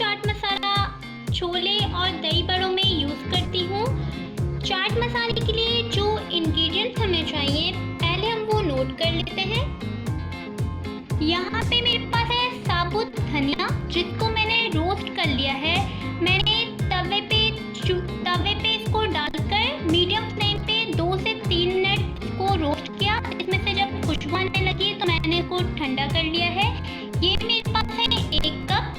चाट मसाला छोले और दही बड़ों में यूज़ करती हूँ। चाट मसाले के लिए जो इंग्रेडिएंट्स हमें चाहिए पहले हम वो नोट कर लेते हैं। यहाँ पे मेरे पास है साबुत धनिया, जिसको मैंने रोस्ट कर लिया है। मैंने तवे पे इसको डालकर मीडियम फ्लेम पे 2 से 3 मिनट इसको रोस्ट किया। इसमें से जब खुशबू आने लगी तो मैंने इसको ठंडा कर लिया है। ये मेरे पास है 1 कप।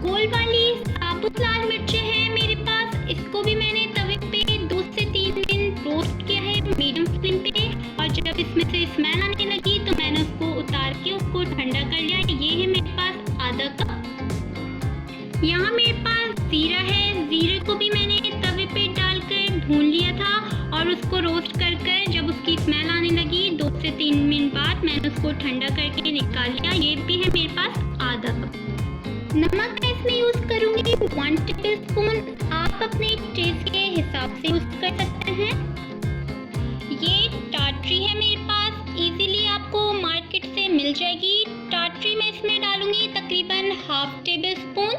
गोल वाली साबुत लाल मिर्चें हैं मेरे पास, इसको भी मैंने तवे पे 2 से 3 मिनट रोस्ट किया है मीडियम फ्लेम पे। और जब इसमें से स्मेल आने लगी तो मैंने उसको उतार के उसको ठंडा कर लिया। ये है मेरे पास आधा कप। यहाँ मेरे पास जीरा है, जीरे को भी मैंने तवे पे डालकर भून लिया था और उसको रोस्ट कर जब उसकी स्मेल आने लगी 2 से 3 मिनट बाद मैंने उसको ठंडा करके निकाल लिया। ये भी है मेरे पास आधा कप। नमक मैं इसमें यूज़ करूँगी 1 टेबलस्पून। आप अपने टेस्ट के हिसाब से यूज़ कर सकते हैं। ये टाटरी है मेरे पास, इजीली आपको मार्केट से मिल जाएगी। टाटरी मैं इसमें डालूँगी तकरीबन ½ टेबलस्पून,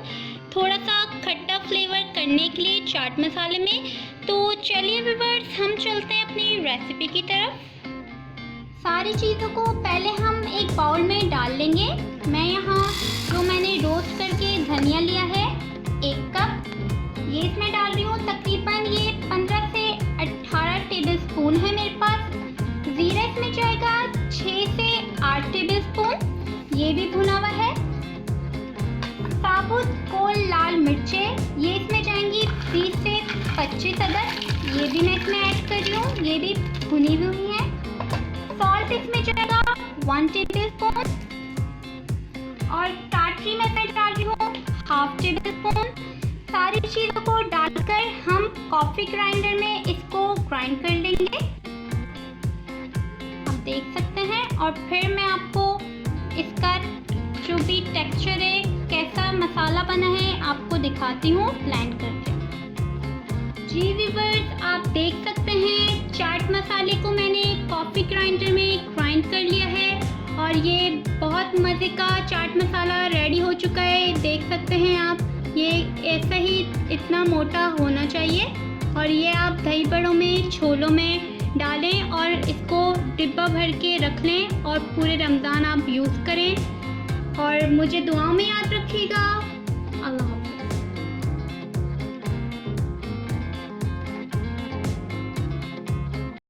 थोड़ा सा खट्टा फ्लेवर करने के लिए चाट मसाले में। तो चलिए व्यूअर्स, हम चलते हैं अपनी रेसिपी की तरफ। सारी चीज़ों को पहले हम एक बाउल में डाल लेंगे। मैं यहाँ जो मैंने रोस्ट करके धनिया लिया है 1 कप, ये इसमें डाल रही हूँ। तकरीबन ये 15 से 18 टेबलस्पून है मेरे पास। ज़ीरा इसमें जाएगा 6 से 8 टेबलस्पून, ये भी भुना हुआ है। साबुत गोल लाल मिर्चें ये इसमें जाएंगी 20 से 25 अदद, ये भी मैं इसमें ऐड कर रही हूँ, ये भी भुनी हुई है। सॉल्ट इसमें जाएगा 1 टेबलस्पून और टाटरी मैं इसमें डाल रही हूँ ½ टेबलस्पून। सारी चीज़ों को डालकर हम कॉफ़ी ग्राइंडर में इसको ग्राइंड कर लेंगे, आप देख सकते हैं। और फिर मैं आपको इसका जो भी टेक्सचर है, कैसा मसाला बना है, आपको दिखाती हूँ ब्लेंड करके। जी व्यूअर्स, आप देख सकते हैं चाट मसाले को मैंने कॉफ़ी ग्राइंडर में ग्राइंड कर लिया है और ये बहुत मज़े का चाट मसाला रेडी हो चुका है। देख सकते हैं आप, ये ऐसा ही इतना मोटा होना चाहिए। और ये आप दही बड़ों में, छोलों में डालें और इसको डिब्बा भर के रख लें और पूरे रमज़ान आप यूज़ करें। और मुझे दुआओं में याद रखिएगा।